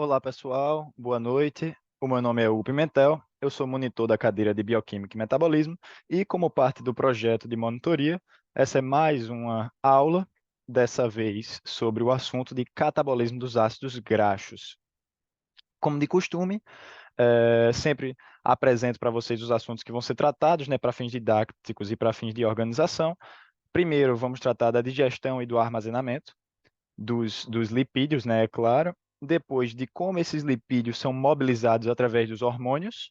Olá, pessoal. Boa noite. O meu nome é Hugo Pimentel. Eu sou monitor da cadeira de Bioquímica e Metabolismo e, como parte do projeto de monitoria, essa é mais uma aula, dessa vez sobre o assunto de catabolismo dos ácidos graxos. Como de costume, sempre apresento para vocês os assuntos que vão ser tratados, né, para fins didáticos e para fins de organização. Primeiro, vamos tratar da digestão e do armazenamento dos lipídios, né, é claro. Depois de como esses lipídios são mobilizados através dos hormônios,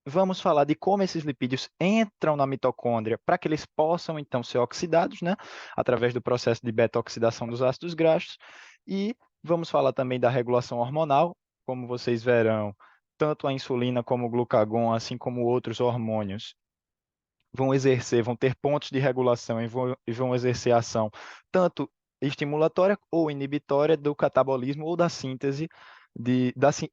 vamos falar de como esses lipídios entram na mitocôndria para que eles possam então ser oxidados, né, através do processo de beta-oxidação dos ácidos graxos. E vamos falar também da regulação hormonal, como vocês verão, tanto a insulina como o glucagon, assim como outros hormônios, vão ter pontos de regulação e vão exercer ação tanto estimulatória ou inibitória do catabolismo ou da síntese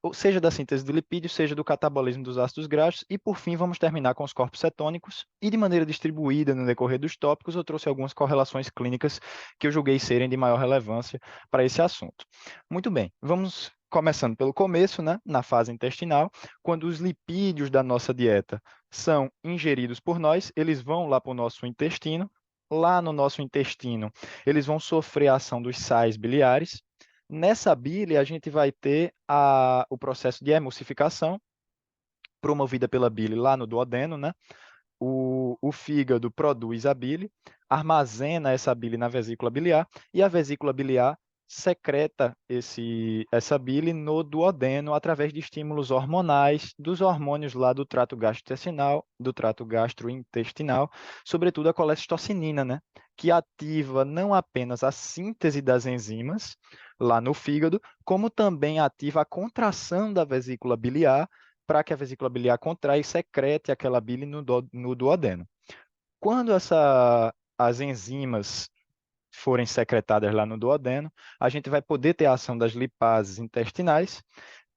ou seja da síntese de lipídios, seja do catabolismo dos ácidos graxos, e por fim vamos terminar com os corpos cetônicos, e de maneira distribuída no decorrer dos tópicos eu trouxe algumas correlações clínicas que eu julguei serem de maior relevância para esse assunto. Muito bem, vamos começando pelo começo, né, na fase intestinal, quando os lipídios da nossa dieta são ingeridos por nós, eles vão lá para o nosso intestino. Lá no nosso intestino, eles vão sofrer a ação dos sais biliares. Nessa bile, a gente vai ter o processo de emulsificação, promovida pela bile lá no duodeno, né? O fígado produz a bile, armazena essa bile na vesícula biliar, e a vesícula biliar secreta essa bile no duodeno através de estímulos hormonais, dos hormônios lá do trato gastrointestinal, sobretudo a colecistocinina, né? Que ativa não apenas a síntese das enzimas lá no fígado, como também ativa a contração da vesícula biliar, para que a vesícula biliar contraia e secrete aquela bile no duodeno. Quando as enzimas forem secretadas lá no duodeno, a gente vai poder ter a ação das lipases intestinais.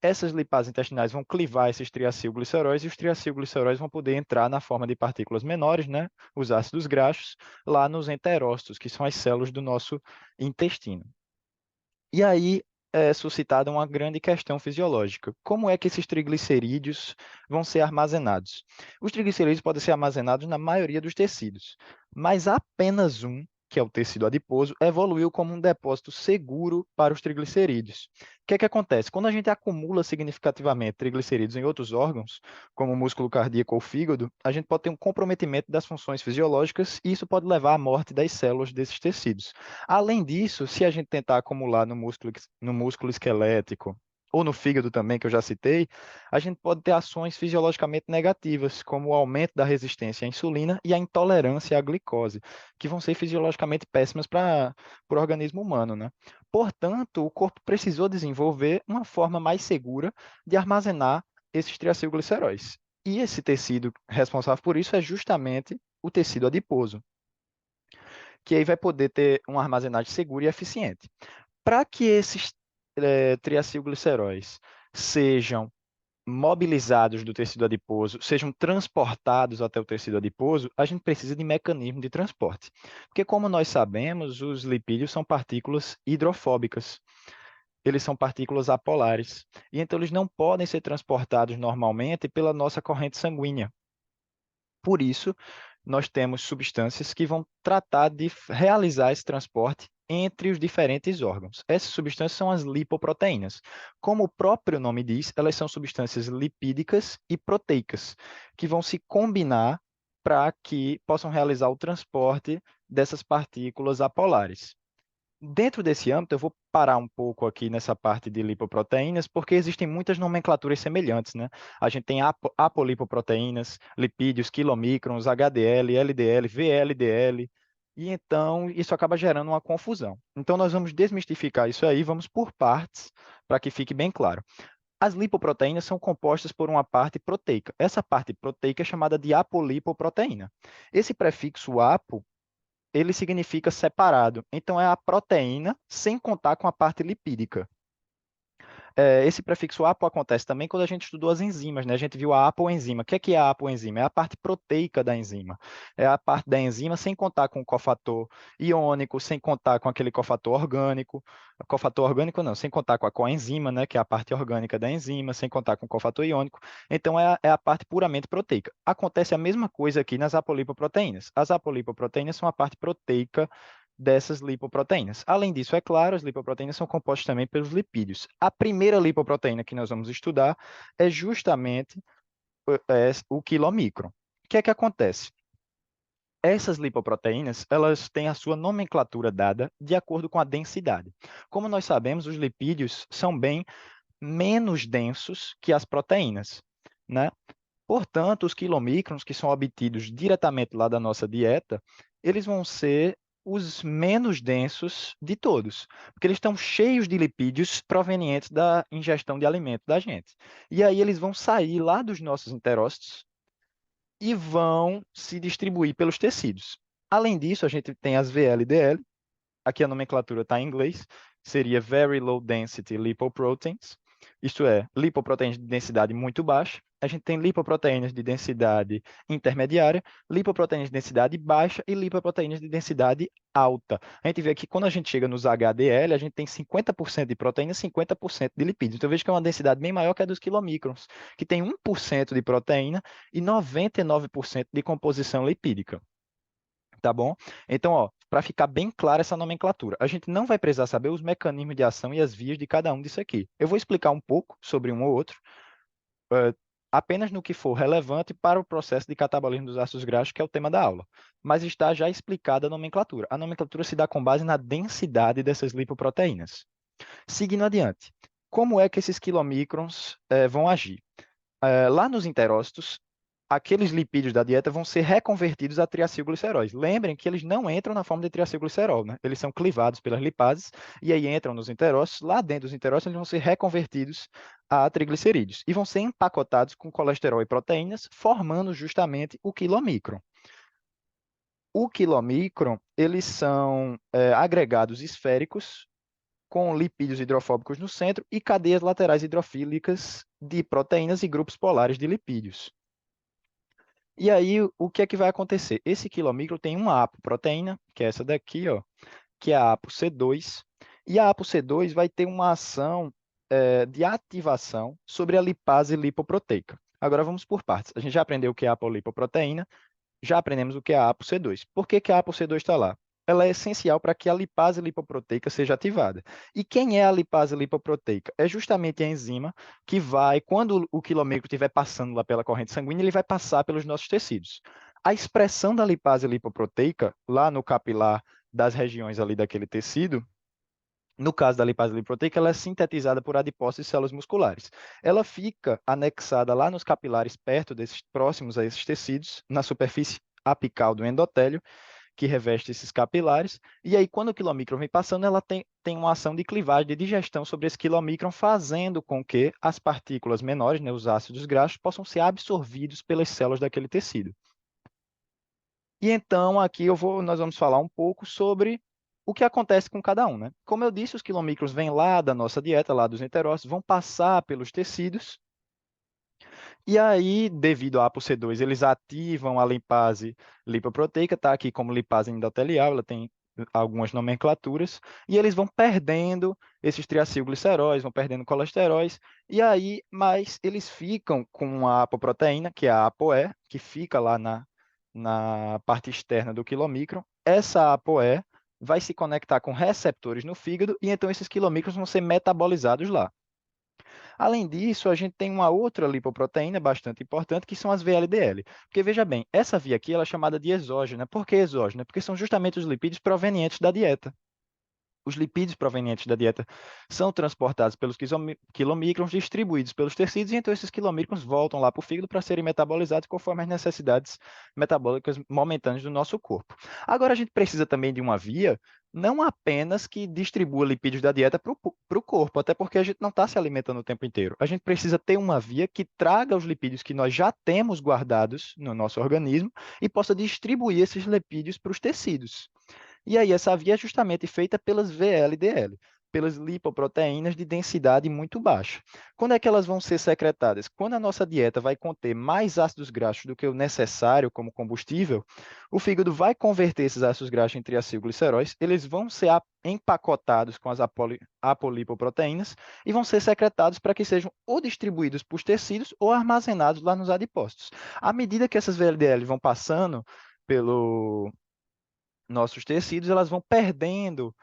Essas lipases intestinais vão clivar esses triacilgliceróis e os triacilgliceróis vão poder entrar na forma de partículas menores, né, os ácidos graxos, lá nos enterócitos, que são as células do nosso intestino. E aí é suscitada uma grande questão fisiológica. Como é que esses triglicerídeos vão ser armazenados? Os triglicerídeos podem ser armazenados na maioria dos tecidos, mas apenas um, que é o tecido adiposo, evoluiu como um depósito seguro para os triglicerídeos. O que é que acontece? Quando a gente acumula significativamente triglicerídeos em outros órgãos, como o músculo cardíaco ou fígado, a gente pode ter um comprometimento das funções fisiológicas e isso pode levar à morte das células desses tecidos. Além disso, se a gente tentar acumular no músculo esquelético ou no fígado também, que eu já citei, a gente pode ter ações fisiologicamente negativas, como o aumento da resistência à insulina e a intolerância à glicose, que vão ser fisiologicamente péssimas para o organismo humano, né? Portanto, o corpo precisou desenvolver uma forma mais segura de armazenar esses triacilgliceróis. E esse tecido responsável por isso é justamente o tecido adiposo, que aí vai poder ter uma armazenagem segura e eficiente. Para que esses triacilgliceróis sejam mobilizados do tecido adiposo, sejam transportados até o tecido adiposo, a gente precisa de mecanismo de transporte. Porque, como nós sabemos, os lipídios são partículas hidrofóbicas. Eles são partículas apolares. E então eles não podem ser transportados normalmente pela nossa corrente sanguínea. Por isso, nós temos substâncias que vão tratar de realizar esse transporte entre os diferentes órgãos. Essas substâncias são as lipoproteínas. Como o próprio nome diz, elas são substâncias lipídicas e proteicas, que vão se combinar para que possam realizar o transporte dessas partículas apolares. Dentro desse âmbito, eu vou parar um pouco aqui nessa parte de lipoproteínas, porque existem muitas nomenclaturas semelhantes, né? A gente tem apolipoproteínas, lipídios, quilomicrons, HDL, LDL, VLDL, e então isso acaba gerando uma confusão. Então nós vamos desmistificar isso aí, vamos por partes, para que fique bem claro. As lipoproteínas são compostas por uma parte proteica. Essa parte proteica é chamada de apolipoproteína. Esse prefixo apo ele significa separado. Então, é a proteína sem contar com a parte lipídica. Esse prefixo apo acontece também quando a gente estudou as enzimas, né? A gente viu a apoenzima. O que é a apoenzima? É a parte proteica da enzima. É a parte da enzima sem contar com o cofator iônico, sem contar com aquele cofator orgânico. Cofator orgânico não, sem contar com a coenzima, né? Que é a parte orgânica da enzima, sem contar com o cofator iônico. Então, é a parte puramente proteica. Acontece a mesma coisa aqui nas apolipoproteínas. As apolipoproteínas são a parte proteica dessas lipoproteínas. Além disso, é claro, as lipoproteínas são compostas também pelos lipídios. A primeira lipoproteína que nós vamos estudar é justamente o quilomicron. O que é que acontece? Essas lipoproteínas, elas têm a sua nomenclatura dada de acordo com a densidade. Como nós sabemos, os lipídios são bem menos densos que as proteínas, né? Portanto, os quilomicrons que são obtidos diretamente lá da nossa dieta, eles vão ser os menos densos de todos, porque eles estão cheios de lipídios provenientes da ingestão de alimento da gente. E aí eles vão sair lá dos nossos enterócitos e vão se distribuir pelos tecidos. Além disso, a gente tem as VLDL, aqui a nomenclatura está em inglês, seria Very Low Density Lipoproteins, isto é, lipoproteínas de densidade muito baixa. A gente tem lipoproteínas de densidade intermediária, lipoproteínas de densidade baixa e lipoproteínas de densidade alta. A gente vê que quando a gente chega nos HDL, a gente tem 50% de proteína e 50% de lipídios. Então, eu vejo que é uma densidade bem maior que a dos quilomicrons, que tem 1% de proteína e 99% de composição lipídica. Tá bom? Então, ó, para ficar bem clara essa nomenclatura, a gente não vai precisar saber os mecanismos de ação e as vias de cada um disso aqui. Eu vou explicar um pouco sobre um ou outro, apenas no que for relevante para o processo de catabolismo dos ácidos graxos, que é o tema da aula. Mas está já explicada a nomenclatura. A nomenclatura se dá com base na densidade dessas lipoproteínas. Seguindo adiante, como é que esses quilomicrons vão agir? Lá nos enterócitos, aqueles lipídios da dieta vão ser reconvertidos a triacilgliceróis. Lembrem que eles não entram na forma de triacilglicerol, né? Eles são clivados pelas lipases e aí entram nos enterócitos. Lá dentro dos enterócitos, eles vão ser reconvertidos a triglicerídeos e vão ser empacotados com colesterol e proteínas, formando justamente o quilomicron. O quilomicron, eles são agregados esféricos com lipídios hidrofóbicos no centro e cadeias laterais hidrofílicas de proteínas e grupos polares de lipídios. E aí, o que é que vai acontecer? Esse quilomicron tem uma apoproteína, que é essa daqui, ó, que é a ApoC2, e a ApoC2 vai ter uma ação de ativação sobre a lipase lipoproteica. Agora vamos por partes. A gente já aprendeu o que é a apolipoproteína, já aprendemos o que é a ApoC2. Por que que a ApoC2 está lá? Ela é essencial para que a lipase lipoproteica seja ativada. E quem é a lipase lipoproteica? É justamente a enzima que vai, quando o quilomicron estiver passando lá pela corrente sanguínea, ele vai passar pelos nossos tecidos. A expressão da lipase lipoproteica, lá no capilar das regiões ali daquele tecido, no caso da lipase lipoproteica, ela é sintetizada por adipócitos e células musculares. Ela fica anexada lá nos capilares, perto desses, próximos a esses tecidos, na superfície apical do endotélio, que reveste esses capilares, e aí quando o quilomicron vem passando, ela tem uma ação de clivagem, de digestão sobre esse quilomicron, fazendo com que as partículas menores, né, os ácidos graxos, possam ser absorvidos pelas células daquele tecido. E então aqui nós vamos falar um pouco sobre o que acontece com cada um, né? Como eu disse, os quilomicrons vêm lá da nossa dieta, lá dos enterócitos, vão passar pelos tecidos, e aí, devido à ApoC2, eles ativam a lipase lipoproteica, está aqui como lipase endotelial, ela tem algumas nomenclaturas, e eles vão perdendo esses triacilgliceróis, vão perdendo colesteróis, e aí, mas eles ficam com a apoproteína, que é a ApoE, que fica lá na parte externa do quilomicron. Essa ApoE vai se conectar com receptores no fígado, e então esses quilomicrons vão ser metabolizados lá. Além disso, a gente tem uma outra lipoproteína bastante importante, que são as VLDL. Porque, veja bem, essa via aqui ela é chamada de exógena. Por que exógena? Porque são justamente os lipídios provenientes da dieta. Os lipídios provenientes da dieta são transportados pelos quilomicrons, distribuídos pelos tecidos, e então esses quilomicrons voltam lá para o fígado para serem metabolizados conforme as necessidades metabólicas momentâneas do nosso corpo. Agora, a gente precisa também de uma via não apenas que distribua lipídios da dieta para o corpo, até porque a gente não está se alimentando o tempo inteiro. A gente precisa ter uma via que traga os lipídios que nós já temos guardados no nosso organismo e possa distribuir esses lipídios para os tecidos. E aí, essa via é justamente feita pelas VLDL, pelas lipoproteínas de densidade muito baixa. Quando é que elas vão ser secretadas? Quando a nossa dieta vai conter mais ácidos graxos do que o necessário como combustível, o fígado vai converter esses ácidos graxos em triacilgliceróis, eles vão ser empacotados com as apolipoproteínas e vão ser secretados para que sejam ou distribuídos para os tecidos ou armazenados lá nos adipócitos. À medida que essas VLDL vão passando pelo nossos tecidos, elas vão perdendo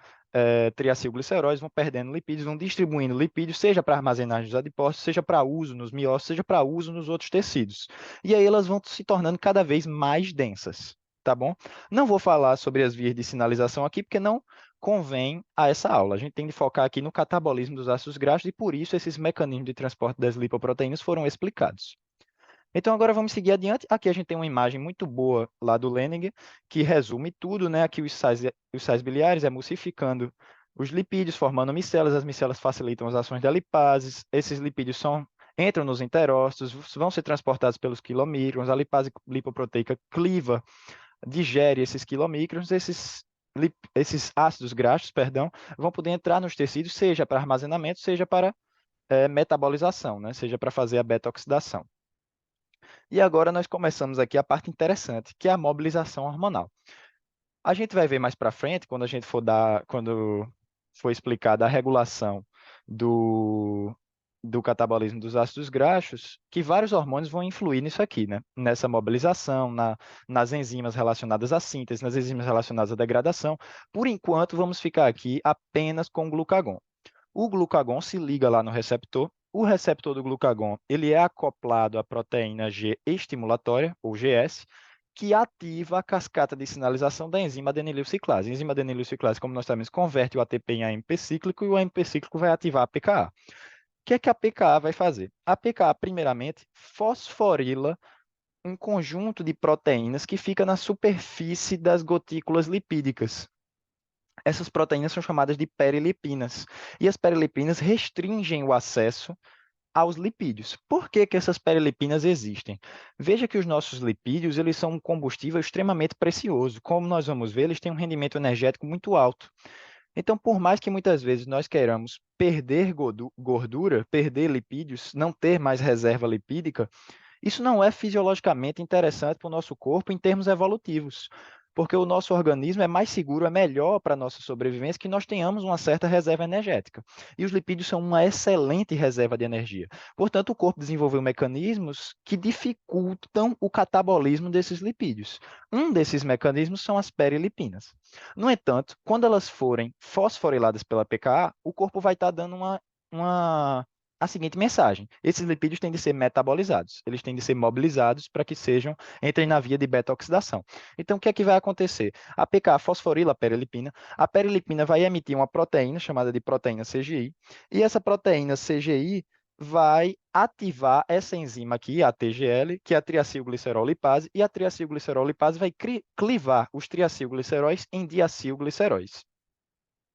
triacilgliceróis, vão perdendo lipídios, vão distribuindo lipídios, seja para armazenagem dos adipócitos, seja para uso nos miócitos, seja para uso nos outros tecidos. E aí elas vão se tornando cada vez mais densas, tá bom? Não vou falar sobre as vias de sinalização aqui, porque não convém a essa aula. A gente tem de focar aqui no catabolismo dos ácidos graxos e por isso esses mecanismos de transporte das lipoproteínas foram explicados. Então, agora vamos seguir adiante. Aqui a gente tem uma imagem muito boa lá do Leninger, que resume tudo, né? Aqui os sais biliares emulsificando os lipídios, formando micelas. As micelas facilitam as ações da lipases. Esses lipídios entram nos enterócitos, vão ser transportados pelos quilomicrons. A lipase lipoproteica cliva, digere esses quilomicrons. Esses ácidos graxos, perdão, vão poder entrar nos tecidos, seja para armazenamento, seja para metabolização, né? Seja para fazer a beta-oxidação. E agora nós começamos aqui a parte interessante, que é a mobilização hormonal. A gente vai ver mais para frente, quando for explicada a regulação do catabolismo dos ácidos graxos, que vários hormônios vão influir nisso aqui, né? Nessa mobilização, nas enzimas relacionadas à síntese, nas enzimas relacionadas à degradação. Por enquanto, vamos ficar aqui apenas com o glucagon. O glucagon se liga lá no receptor. O receptor do glucagon ele é acoplado à proteína G estimulatória, ou GS, que ativa a cascata de sinalização da enzima adenililciclase. A enzima adenililciclase, como nós sabemos, converte o ATP em AMP cíclico e o AMP cíclico vai ativar a PKA. O que é que a PKA vai fazer? A PKA, primeiramente, fosforila um conjunto de proteínas que fica na superfície das gotículas lipídicas. Essas proteínas são chamadas de perilipinas. E as perilipinas restringem o acesso aos lipídios. Por que que essas perilipinas existem? Veja que os nossos lipídios eles são um combustível extremamente precioso. Como nós vamos ver, eles têm um rendimento energético muito alto. Então, por mais que muitas vezes nós queiramos perder gordura, perder lipídios, não ter mais reserva lipídica, isso não é fisiologicamente interessante para o nosso corpo em termos evolutivos, porque o nosso organismo é mais seguro, é melhor para a nossa sobrevivência que nós tenhamos uma certa reserva energética. E os lipídios são uma excelente reserva de energia. Portanto, o corpo desenvolveu mecanismos que dificultam o catabolismo desses lipídios. Um desses mecanismos são as perilipinas. No entanto, quando elas forem fosforiladas pela PKA, o corpo vai estar dando a seguinte mensagem: esses lipídios têm de ser metabolizados, eles têm de ser mobilizados para que entrem na via de beta-oxidação. Então, o que é que vai acontecer? A PKA fosforila a perilipina vai emitir uma proteína chamada de proteína CGI, e essa proteína CGI vai ativar essa enzima aqui, a TGL, que é a triacilglicerol-lipase, e a triacilglicerol-lipase vai clivar os triacilgliceróis em diacilgliceróis.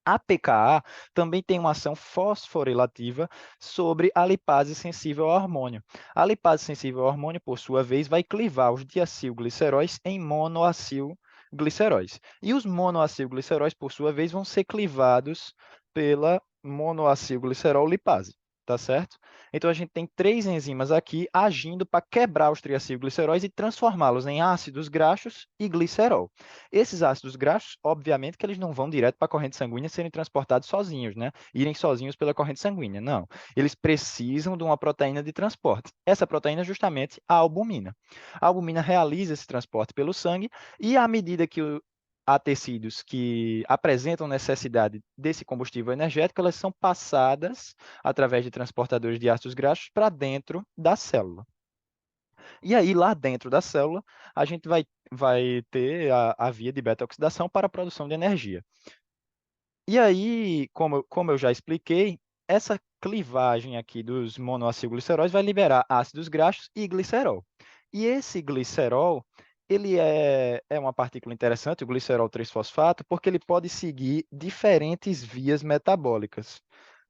A PKA também tem uma ação fosforilativa sobre a lipase sensível ao hormônio. A lipase sensível ao hormônio, por sua vez, vai clivar os diacilgliceróis em monoacilgliceróis. E os monoacilgliceróis, por sua vez, vão ser clivados pela monoacilglicerol lipase. Tá certo? Então, a gente tem três enzimas aqui agindo para quebrar os triacilgliceróis e transformá-los em ácidos graxos e glicerol. Esses ácidos graxos, obviamente, que eles não vão direto para a corrente sanguínea serem transportados sozinhos, né? Irem sozinhos pela corrente sanguínea, não. Eles precisam de uma proteína de transporte. Essa proteína é justamente a albumina. A albumina realiza esse transporte pelo sangue e, à medida que há tecidos que apresentam necessidade desse combustível energético, elas são passadas através de transportadores de ácidos graxos para dentro da célula. E aí, lá dentro da célula, a gente vai ter a via de beta-oxidação para a produção de energia. E aí, como eu já expliquei, essa clivagem aqui dos monoacilgliceróis vai liberar ácidos graxos e glicerol. E esse glicerol, ele é uma partícula interessante, o glicerol 3-fosfato, porque ele pode seguir diferentes vias metabólicas.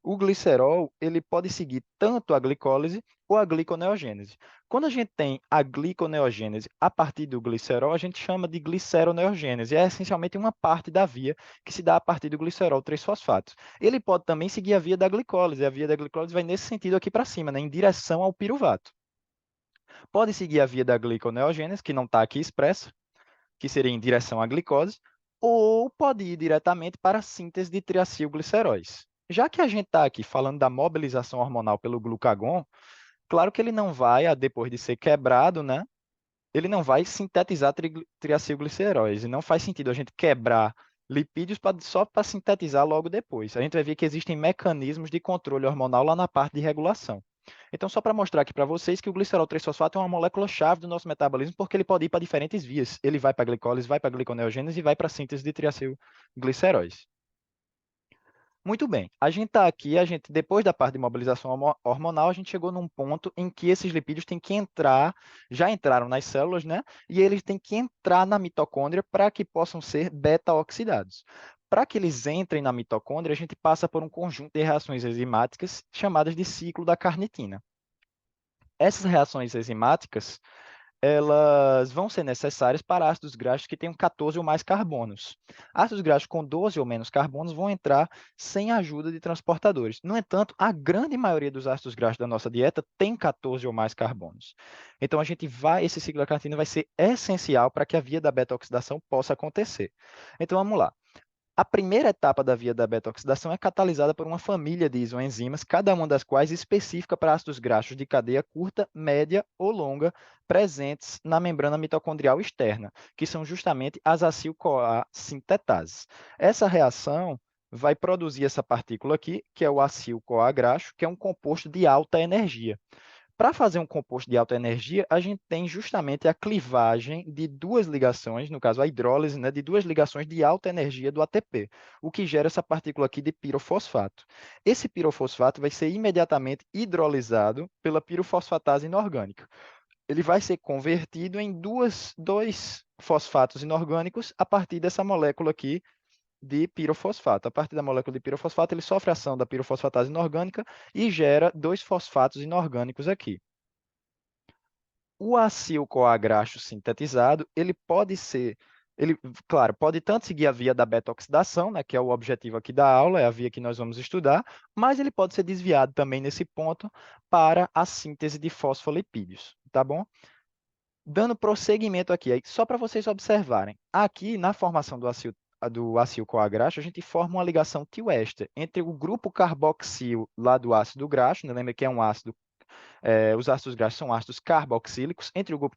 O glicerol, ele pode seguir tanto a glicólise ou a gliconeogênese. Quando a gente tem a gliconeogênese a partir do glicerol, a gente chama de gliceroneogênese. É essencialmente uma parte da via que se dá a partir do glicerol 3-fosfato. Ele pode também seguir a via da glicólise. A via da glicólise vai nesse sentido aqui para cima, né, em direção ao piruvato. Pode seguir a via da gliconeogênese, que não está aqui expressa, que seria em direção à glicose, ou pode ir diretamente para a síntese de triacilgliceróis. Já que a gente está aqui falando da mobilização hormonal pelo glucagon, claro que ele não vai, depois de ser quebrado, né, ele não vai sintetizar triacilgliceróis. E não faz sentido a gente quebrar lipídios só para sintetizar logo depois. A gente vai ver que existem mecanismos de controle hormonal lá na parte de regulação. Então, só para mostrar aqui para vocês que o glicerol 3-fosfato é uma molécula-chave do nosso metabolismo, porque ele pode ir para diferentes vias. Ele vai para a glicólise, vai para a gliconeogênese e vai para a síntese de triacilgliceróis. Muito bem, a gente está aqui, depois da parte de mobilização hormonal, a gente chegou num ponto em que esses lipídios têm que entrar, já entraram nas células, né? E eles têm que entrar na mitocôndria para que possam ser beta-oxidados. Para que eles entrem na mitocôndria, a gente passa por um conjunto de reações enzimáticas chamadas de ciclo da carnitina. Essas reações enzimáticas, elas vão ser necessárias para ácidos graxos que tenham 14 ou mais carbonos. Ácidos graxos com 12 ou menos carbonos vão entrar sem a ajuda de transportadores. No entanto, a grande maioria dos ácidos graxos da nossa dieta tem 14 ou mais carbonos. Então, esse ciclo da carnitina vai ser essencial para que a via da beta-oxidação possa acontecer. Então, vamos lá. A primeira etapa da via da beta-oxidação é catalisada por uma família de isoenzimas, cada uma das quais específica para ácidos graxos de cadeia curta, média ou longa, presentes na membrana mitocondrial externa, que são justamente as acil-CoA sintetases. Essa reação vai produzir essa partícula aqui, que é o acil-CoA graxo, que é um composto de alta energia. Para fazer um composto de alta energia, a gente tem justamente a clivagem de duas ligações, no caso a hidrólise, né, de duas ligações de alta energia do ATP, o que gera essa partícula aqui de pirofosfato. Esse pirofosfato vai ser imediatamente hidrolisado pela pirofosfatase inorgânica. Ele vai ser convertido em dois fosfatos inorgânicos a partir dessa molécula aqui de pirofosfato. A partir da molécula de pirofosfato, ele sofre a ação da pirofosfatase inorgânica e gera dois fosfatos inorgânicos aqui. O acil-CoA graxo sintetizado, claro, pode tanto seguir a via da beta-oxidação, né, que é o objetivo aqui da aula, é a via que nós vamos estudar, mas ele pode ser desviado também nesse ponto para a síntese de fosfolipídios, tá bom? Dando prosseguimento aqui, só para vocês observarem, aqui na formação do acil-CoA graxo, a gente forma uma ligação tioéster entre o grupo carboxil lá do ácido graxo, né? Lembra que é um ácido, os ácidos graxos são ácidos carboxílicos, entre o grupo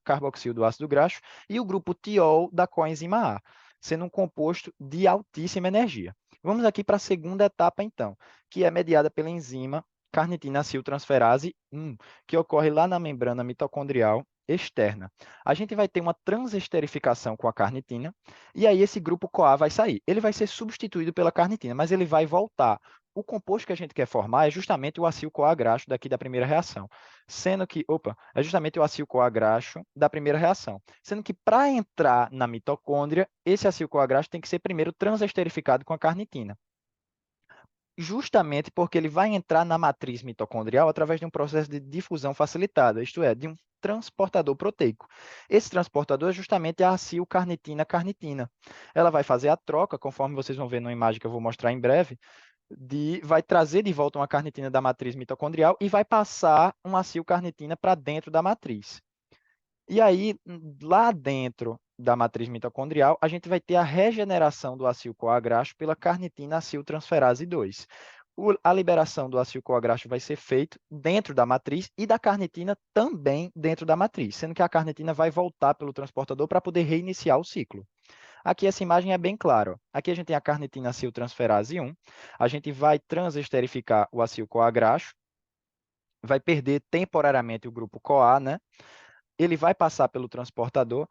carboxil do ácido graxo e o grupo tiol da coenzima A, sendo um composto de altíssima energia. Vamos aqui para a segunda etapa, então, que é mediada pela enzima carnitina aciltransferase 1, que ocorre lá na membrana mitocondrial externa. A gente vai ter uma transesterificação com a carnitina, e aí esse grupo CoA vai sair. Ele vai ser substituído pela carnitina, mas ele vai voltar. O composto que a gente quer formar é justamente o acil-CoA graxo daqui da primeira reação, é justamente o acil-CoA graxo da primeira reação, sendo que para entrar na mitocôndria, esse acil-CoA graxo tem que ser primeiro transesterificado com a carnitina, justamente porque ele vai entrar na matriz mitocondrial através de um processo de difusão facilitada, isto é, de um transportador proteico. Esse transportador é justamente a acil-carnitina-carnitina. Ela vai fazer a troca, conforme vocês vão ver numa imagem que eu vou mostrar em breve, vai trazer de volta uma carnitina da matriz mitocondrial e vai passar uma acil-carnitina para dentro da matriz. E aí, lá dentro da matriz mitocondrial, a gente vai ter a regeneração do acil-CoA graxo pela carnitina aciltransferase 2. A liberação do acil-CoA graxo vai ser feita dentro da matriz e da carnitina também dentro da matriz, sendo que a carnitina vai voltar pelo transportador para poder reiniciar o ciclo. Aqui essa imagem é bem clara. Ó. Aqui a gente tem a carnitina aciltransferase 1, a gente vai transesterificar o acil-CoA graxo, vai perder temporariamente o grupo CoA, né? Ele vai passar pelo transportador,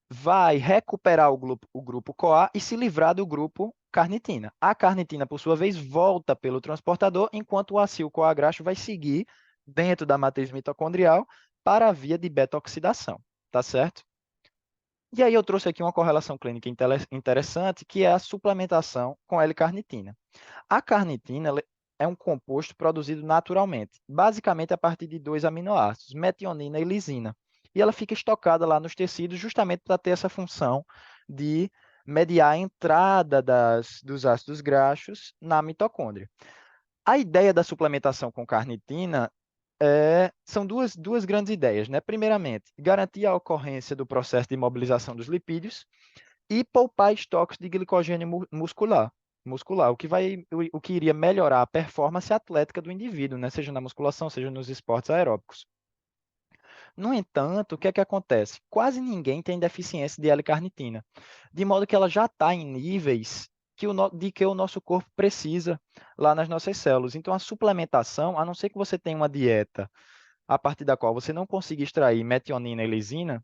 vai recuperar o grupo CoA e se livrar do grupo carnitina. A carnitina, por sua vez, volta pelo transportador, enquanto o acil-CoA graxo vai seguir dentro da matriz mitocondrial para a via de beta-oxidação, tá certo? E aí eu trouxe aqui uma correlação clínica interessante, que é a suplementação com L-carnitina. A carnitina é um composto produzido naturalmente, basicamente a partir de dois aminoácidos, metionina e lisina. E ela fica estocada lá nos tecidos justamente para ter essa função de mediar a entrada dos ácidos graxos na mitocôndria. A ideia da suplementação com carnitina são duas grandes ideias, né? Primeiramente, garantir a ocorrência do processo de imobilização dos lipídios e poupar estoques de glicogênio muscular, o que iria melhorar a performance atlética do indivíduo, né? Seja na musculação, seja nos esportes aeróbicos. No entanto, o que é que acontece? Quase ninguém tem deficiência de L-carnitina, de modo que ela já está em níveis de que o nosso corpo precisa lá nas nossas células. Então, a suplementação, a não ser que você tenha uma dieta a partir da qual você não consiga extrair metionina e lisina,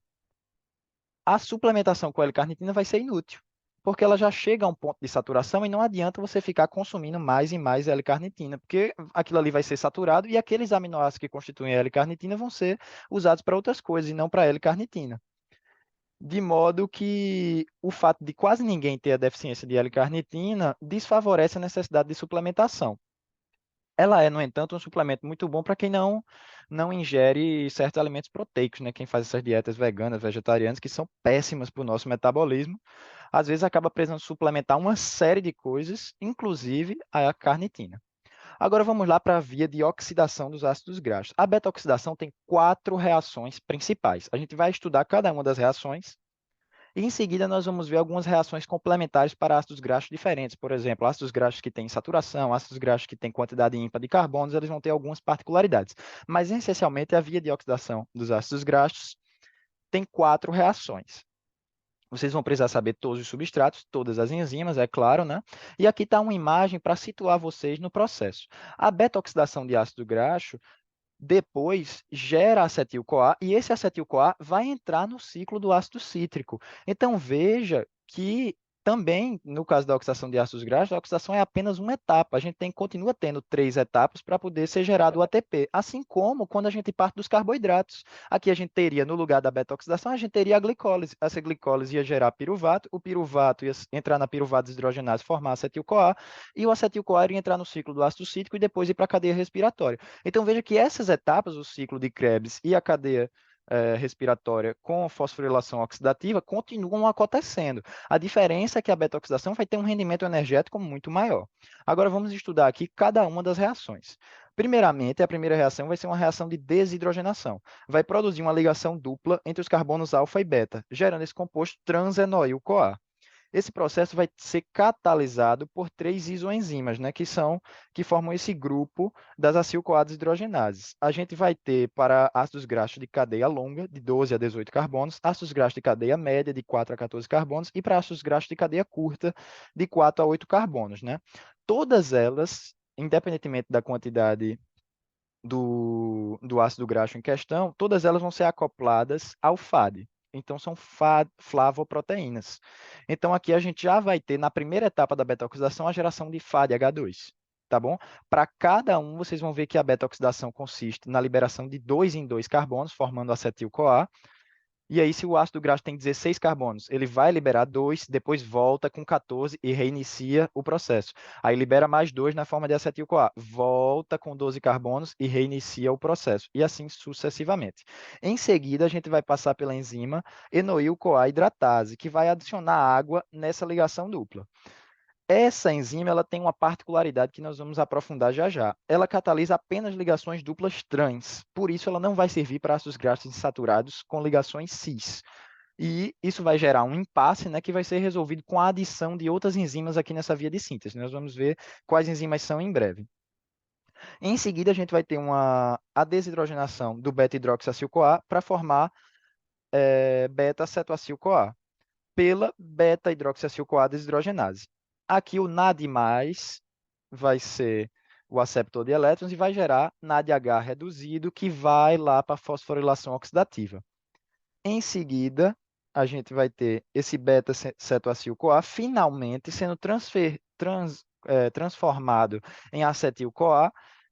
a suplementação com L-carnitina vai ser inútil, porque ela já chega a um ponto de saturação e não adianta você ficar consumindo mais e mais L-carnitina, porque aquilo ali vai ser saturado e aqueles aminoácidos que constituem a L-carnitina vão ser usados para outras coisas e não para L-carnitina. De modo que o fato de quase ninguém ter a deficiência de L-carnitina desfavorece a necessidade de suplementação. Ela é, no entanto, um suplemento muito bom para quem não ingere certos alimentos proteicos, né? Quem faz essas dietas veganas, vegetarianas, que são péssimas para o nosso metabolismo, às vezes acaba precisando suplementar uma série de coisas, inclusive a carnitina. Agora vamos lá para a via de oxidação dos ácidos graxos. A beta-oxidação tem 4 reações principais. A gente vai estudar cada uma das reações e em seguida, nós vamos ver algumas reações complementares para ácidos graxos diferentes. Por exemplo, ácidos graxos que têm saturação, ácidos graxos que têm quantidade ímpar de carbonos, eles vão ter algumas particularidades. Mas, essencialmente, a via de oxidação dos ácidos graxos tem 4 reações. Vocês vão precisar saber todos os substratos, todas as enzimas, é claro, né? E aqui está uma imagem para situar vocês no processo. A beta-oxidação de ácido graxo depois gera acetil-CoA e esse acetil-CoA vai entrar no ciclo do ácido cítrico. Então, veja que também, no caso da oxidação de ácidos graxos, a oxidação é apenas uma etapa. A gente continua tendo 3 etapas para poder ser gerado o ATP, assim como quando a gente parte dos carboidratos. Aqui a gente teria, no lugar da beta-oxidação, a gente teria a glicólise. Essa glicólise ia gerar piruvato, o piruvato ia entrar na piruvato desidrogenase, formar acetil-CoA, e o acetil-CoA ia entrar no ciclo do ácido cítrico e depois ir para a cadeia respiratória. Então, veja que essas etapas, o ciclo de Krebs e a cadeia respiratória com fosforilação oxidativa, continuam acontecendo. A diferença é que a beta-oxidação vai ter um rendimento energético muito maior. Agora, vamos estudar aqui cada uma das reações. Primeiramente, a primeira reação vai ser uma reação de desidrogenação. Vai produzir uma ligação dupla entre os carbonos alfa e beta, gerando esse composto trans-enoil-CoA. Esse processo vai ser catalisado por 3 isoenzimas, né, que formam esse grupo das acil-CoA desidrogenases. A gente vai ter para ácidos graxos de cadeia longa, de 12 a 18 carbonos, ácidos graxos de cadeia média, de 4 a 14 carbonos, e para ácidos graxos de cadeia curta, de 4 a 8 carbonos, né? Todas elas, independentemente da quantidade do ácido graxo em questão, todas elas vão ser acopladas ao FAD. Então, são flavoproteínas. Então, aqui a gente já vai ter, na primeira etapa da beta-oxidação, a geração de FAD-H2. Tá bom? Para cada um, vocês vão ver que a beta-oxidação consiste na liberação de 2 em 2 carbonos, formando acetil-CoA. E aí, se o ácido graxo tem 16 carbonos, ele vai liberar 2, depois volta com 14 e reinicia o processo. Aí libera mais 2 na forma de acetil-CoA, volta com 12 carbonos e reinicia o processo. E assim sucessivamente. Em seguida, a gente vai passar pela enzima enoil-CoA hidratase, que vai adicionar água nessa ligação dupla. Essa enzima ela tem uma particularidade que nós vamos aprofundar já já. Ela catalisa apenas ligações duplas trans, por isso ela não vai servir para ácidos graxos insaturados com ligações cis. E isso vai gerar um impasse, né, que vai ser resolvido com a adição de outras enzimas aqui nessa via de síntese. Nós vamos ver quais enzimas são em breve. Em seguida, a gente vai ter a desidrogenação do beta-hidroxiacil-CoA para formar beta-cetoacil-CoA pela beta-hidroxiacil-CoA desidrogenase. Aqui o NAD+, vai ser o aceptor de elétrons e vai gerar NADH reduzido, que vai lá para a fosforilação oxidativa. Em seguida, a gente vai ter esse beta-cetoacil-CoA finalmente sendo transformado em acetil-CoA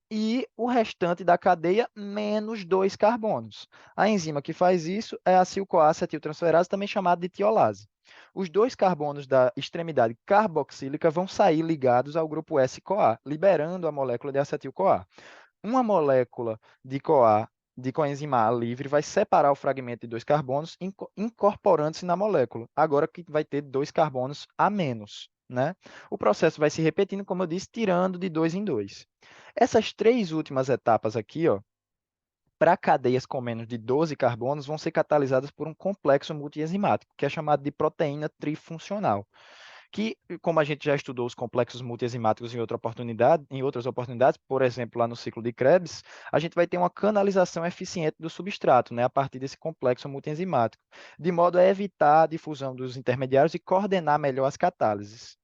e o restante da cadeia menos 2 carbonos. A enzima que faz isso é a acil-CoA acetiltransferase, também chamada de tiolase. Os dois carbonos da extremidade carboxílica vão sair ligados ao grupo S-CoA, liberando a molécula de acetil-CoA. Uma molécula de CoA, de coenzima A livre, vai separar o fragmento de dois carbonos, incorporando-se na molécula. Agora que vai ter dois carbonos a menos, né? O processo vai se repetindo, como eu disse, tirando de dois em dois. Essas três últimas etapas aqui, ó, para cadeias com menos de 12 carbonos, vão ser catalisadas por um complexo multienzimático, que é chamado de proteína trifuncional, que, como a gente já estudou os complexos multienzimáticos em outras oportunidades, por exemplo, lá no ciclo de Krebs, a gente vai ter uma canalização eficiente do substrato, né, a partir desse complexo multienzimático, de modo a evitar a difusão dos intermediários e coordenar melhor as catálises.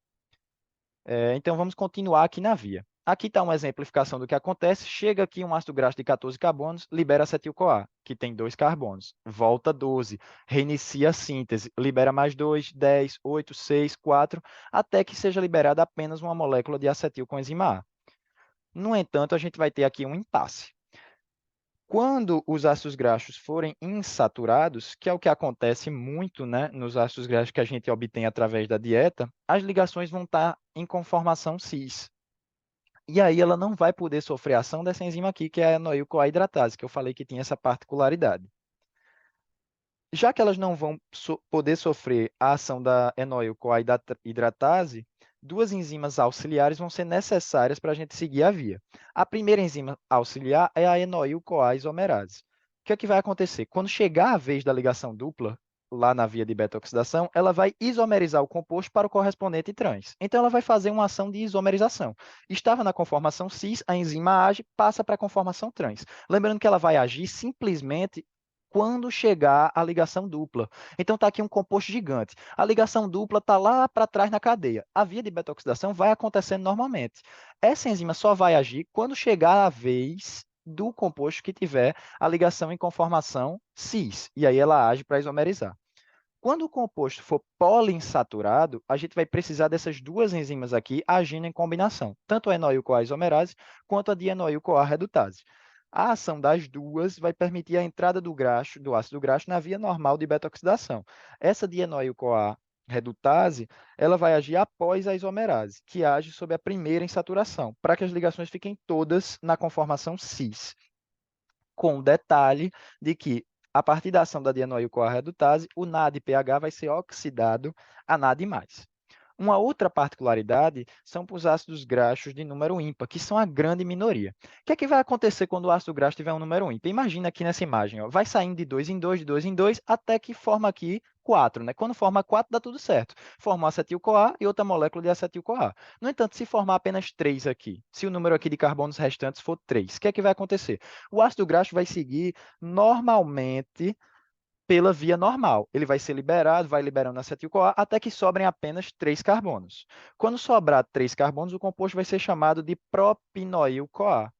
Então, vamos continuar aqui na via. Aqui está uma exemplificação do que acontece. Chega aqui um ácido graxo de 14 carbonos, libera acetil-CoA, que tem 2 carbonos. Volta 12, reinicia a síntese, libera mais 2, 10, 8, 6, 4, até que seja liberada apenas uma molécula de acetil com enzima A. No entanto, a gente vai ter aqui um impasse. Quando os ácidos graxos forem insaturados, que é o que acontece muito, né, nos ácidos graxos que a gente obtém através da dieta, as ligações vão estar em conformação cis. E aí ela não vai poder sofrer a ação dessa enzima aqui, que é a enoil-CoA hidratase, que eu falei que tinha essa particularidade. Já que elas não vão poder sofrer a ação da enoil-CoA hidratase, duas enzimas auxiliares vão ser necessárias para a gente seguir a via. A primeira enzima auxiliar é a enoil-CoA isomerase. O que é que vai acontecer? Quando chegar a vez da ligação dupla, lá na via de beta-oxidação, ela vai isomerizar o composto para o correspondente trans. Então, ela vai fazer uma ação de isomerização. Estava na conformação cis, a enzima age, passa para a conformação trans. Lembrando que ela vai agir simplesmente quando chegar a ligação dupla. Então, está aqui um composto gigante. A ligação dupla está lá para trás na cadeia. A via de beta-oxidação vai acontecendo normalmente. Essa enzima só vai agir quando chegar a vez do composto que tiver a ligação em conformação cis. E aí ela age para isomerizar. Quando o composto for poliinsaturado, a gente vai precisar dessas duas enzimas aqui agindo em combinação, tanto a enoil-CoA isomerase quanto a dienoil-CoA redutase. A ação das duas vai permitir a entrada do ácido graxo na via normal de beta-oxidação. Essa dienoil-CoA redutase, ela vai agir após a isomerase, que age sob a primeira insaturação, para que as ligações fiquem todas na conformação cis, com o detalhe de que, a partir da ação da dienoil-CoA redutase, o NADPH vai ser oxidado a NAD+. Uma outra particularidade são para os ácidos graxos de número ímpar, que são a grande minoria. O que é que vai acontecer quando o ácido graxo tiver um número ímpar? Imagina aqui nessa imagem, ó, vai saindo de 2 em 2, de 2 em 2, até que forma aqui 4, né? Quando forma 4, dá tudo certo. Forma acetil-CoA e outra molécula de acetil-CoA. No entanto, se formar apenas 3 aqui, se o número aqui de carbonos restantes for 3, o que é que vai acontecer? O ácido graxo vai seguir normalmente pela via normal. Ele vai ser liberado, vai liberando acetil-CoA até que sobrem apenas 3 carbonos. Quando sobrar 3 carbonos, o composto vai ser chamado de propinoil-CoA.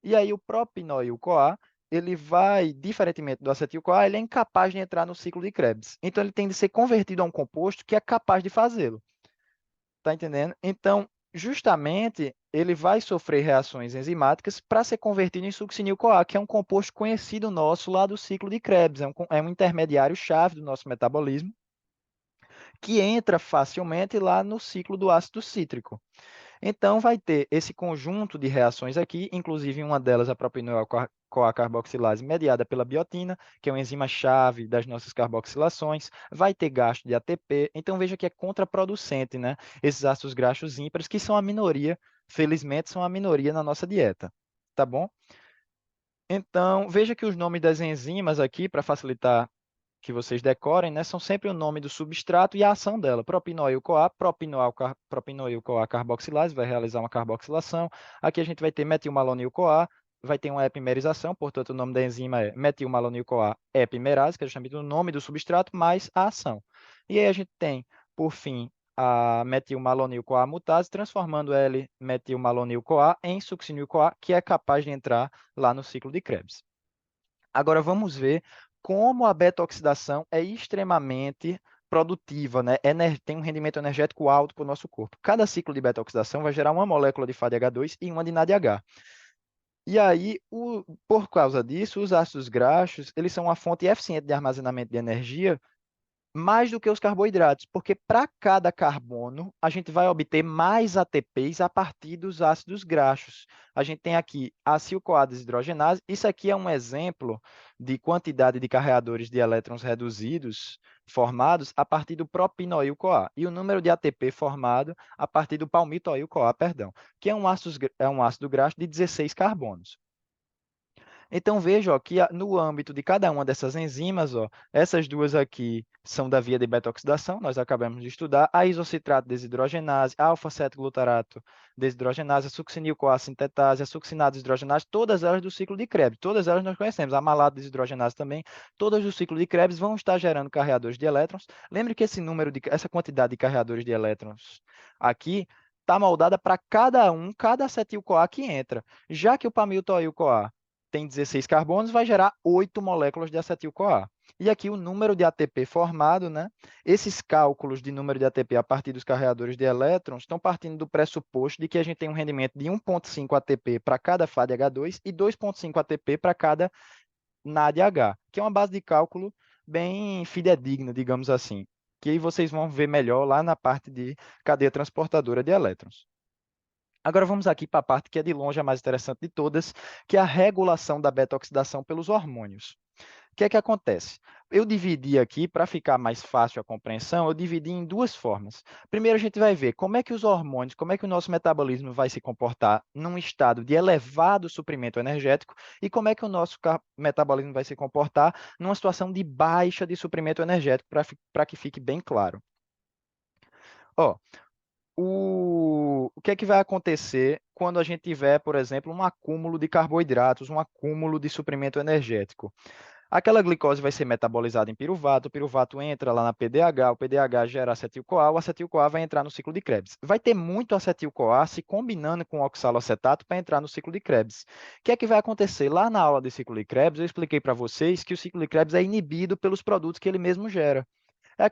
E aí o propinoil-CoA, ele vai, diferentemente do acetil-CoA, ele é incapaz de entrar no ciclo de Krebs. Então ele tem de ser convertido a um composto que é capaz de fazê-lo. Tá entendendo? Então, justamente, ele vai sofrer reações enzimáticas para ser convertido em succinil-CoA, que é um composto conhecido nosso lá do ciclo de Krebs, é um intermediário-chave do nosso metabolismo, que entra facilmente lá no ciclo do ácido cítrico. Então, vai ter esse conjunto de reações aqui, inclusive uma delas, a propenoil-CoA carboxilase, mediada pela biotina, que é uma enzima-chave das nossas carboxilações, vai ter gasto de ATP, então veja que é contraproducente, né? Esses ácidos graxos ímpares, que são a minoria, felizmente, são a minoria na nossa dieta, tá bom? Então, veja que os nomes das enzimas aqui, para facilitar que vocês decorem, né, são sempre o nome do substrato e a ação dela. Propinoil-CoA, propinoil-CoA carboxilase, vai realizar uma carboxilação. Aqui a gente vai ter metilmalonil-CoA, vai ter uma epimerização, portanto o nome da enzima é metilmalonil-CoA epimerase, que é justamente o nome do substrato, mais a ação. E aí a gente tem, por fim, a metilmalonil-CoA mutase, transformando L-metilmalonil-CoA em succinil-CoA, que é capaz de entrar lá no ciclo de Krebs. Agora vamos ver como a beta-oxidação é extremamente produtiva, né? Tem um rendimento energético alto para o nosso corpo. Cada ciclo de beta-oxidação vai gerar uma molécula de FADH2 e uma de NADH. E aí, por causa disso, os ácidos graxos, eles são uma fonte eficiente de armazenamento de energia mais do que os carboidratos, porque para cada carbono a gente vai obter mais ATPs a partir dos ácidos graxos. A gente tem aqui acetil-CoA desidrogenase. Isso aqui é um exemplo de quantidade de carreadores de elétrons reduzidos formados a partir do propinoil-CoA e o número de ATP formado a partir do palmitoil-CoA, perdão, que é um ácido graxo de 16 carbonos. Então, veja ó, que no âmbito de cada uma dessas enzimas, ó, essas duas aqui são da via de beta-oxidação, nós acabamos de estudar, a isocitrato desidrogenase, a alfa-cetoglutarato desidrogenase, a succinil-CoA sintetase, a succinado desidrogenase, todas elas do ciclo de Krebs, todas elas nós conhecemos, a malato desidrogenase também, todas do ciclo de Krebs vão estar gerando carreadores de elétrons. Lembre que essa quantidade de carreadores de elétrons aqui está moldada para cada acetil-CoA que entra, já que o palmitoil-CoA tem 16 carbonos, vai gerar 8 moléculas de acetil-CoA. E aqui o número de ATP formado, né? Esses cálculos de número de ATP a partir dos carreadores de elétrons estão partindo do pressuposto de que a gente tem um rendimento de 1,5 ATP para cada FADH2 e 2,5 ATP para cada NADH, que é uma base de cálculo bem fidedigna, digamos assim, que aí vocês vão ver melhor lá na parte de cadeia transportadora de elétrons. Agora vamos aqui para a parte que é de longe a mais interessante de todas, que é a regulação da beta-oxidação pelos hormônios. O que é que acontece? Eu dividi aqui, para ficar mais fácil a compreensão, eu dividi em duas formas. Primeiro, a gente vai ver como é que os hormônios, como é que o nosso metabolismo vai se comportar num estado de elevado suprimento energético e como é que o nosso metabolismo vai se comportar numa situação de baixa de suprimento energético, para que fique bem claro. Ó, o que é que vai acontecer quando a gente tiver, por exemplo, um acúmulo de carboidratos, um acúmulo de suprimento energético? Aquela glicose vai ser metabolizada em piruvato, o piruvato entra lá na PDH, o PDH gera acetil-CoA, o acetil-CoA vai entrar no ciclo de Krebs. Vai ter muito acetil-CoA se combinando com oxaloacetato para entrar no ciclo de Krebs. O que é que vai acontecer? Lá na aula de ciclo de Krebs, eu expliquei para vocês que o ciclo de Krebs é inibido pelos produtos que ele mesmo gera. É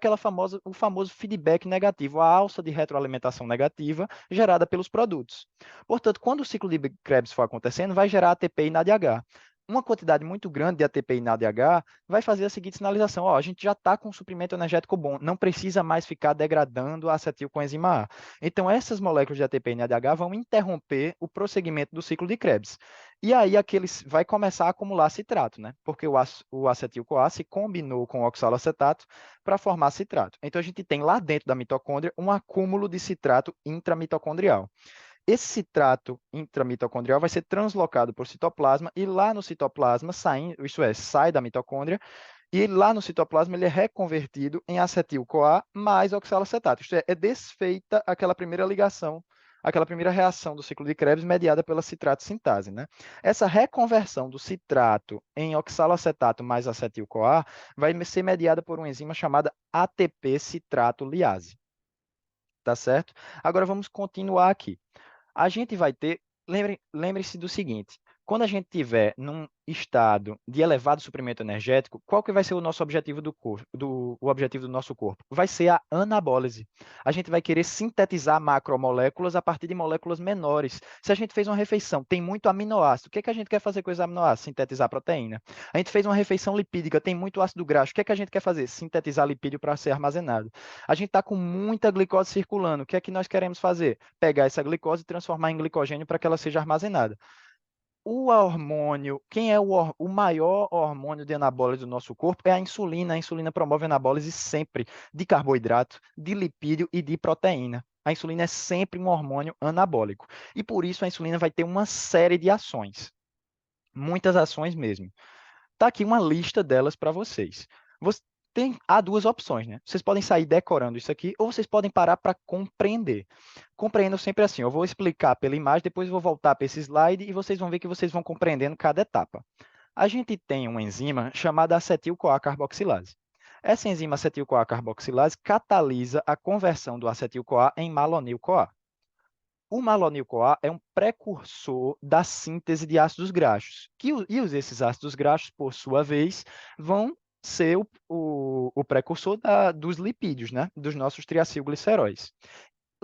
o famoso feedback negativo, a alça de retroalimentação negativa gerada pelos produtos. Portanto, quando o ciclo de Krebs for acontecendo, vai gerar ATP e NADH. Uma quantidade muito grande de ATP e NADH vai fazer a seguinte sinalização: ó, a gente já está com um suprimento energético bom, não precisa mais ficar degradando a acetilcoenzima A. Então, essas moléculas de ATP e NADH vão interromper o prosseguimento do ciclo de Krebs. E aí, vai começar a acumular citrato, né? Porque o acetil-CoA se combinou com o oxaloacetato para formar citrato. Então, a gente tem lá dentro da mitocôndria um acúmulo de citrato intramitocondrial. Esse citrato intramitocondrial vai ser translocado por citoplasma e lá no citoplasma, sai da mitocôndria, e lá no citoplasma ele é reconvertido em acetil-CoA mais oxalacetato. Isto é desfeita aquela primeira ligação, aquela primeira reação do ciclo de Krebs mediada pela citrato sintase, né? Essa reconversão do citrato em oxalacetato mais acetil-CoA vai ser mediada por uma enzima chamada ATP citrato liase. Tá certo? Agora vamos continuar aqui. A gente vai ter, lembre-se do seguinte, quando a gente tiver num estado de elevado suprimento energético, qual que vai ser o nosso objetivo do corpo, o objetivo do nosso corpo? Vai ser a anabólise. A gente vai querer sintetizar macromoléculas a partir de moléculas menores. Se a gente fez uma refeição, tem muito aminoácido, o que é que a gente quer fazer com esses aminoácidos? Sintetizar proteína. A gente fez uma refeição lipídica, tem muito ácido graxo, o que é que a gente quer fazer? Sintetizar lipídio para ser armazenado. A gente está com muita glicose circulando, o que é que nós queremos fazer? Pegar essa glicose e transformar em glicogênio para que ela seja armazenada. O hormônio, quem é o maior hormônio de anabólise do nosso corpo é a insulina. A insulina promove a anabólise sempre de carboidrato, de lipídio e de proteína. A insulina é sempre um hormônio anabólico. E por isso a insulina vai ter uma série de ações. Muitas ações mesmo. Está aqui uma lista delas para vocês. Há duas opções, né? Vocês podem sair decorando isso aqui ou vocês podem parar para compreender. Compreendam sempre assim. Eu vou explicar pela imagem, depois eu vou voltar para esse slide e vocês vão ver que vocês vão compreendendo cada etapa. A gente tem uma enzima chamada acetil-CoA carboxilase. Essa enzima acetil-CoA carboxilase catalisa a conversão do acetil-CoA em malonil-CoA. O malonil-CoA é um precursor da síntese de ácidos graxos, esses ácidos graxos, por sua vez, vão ser o precursor dos lipídios, né? Dos nossos triacilgliceróis.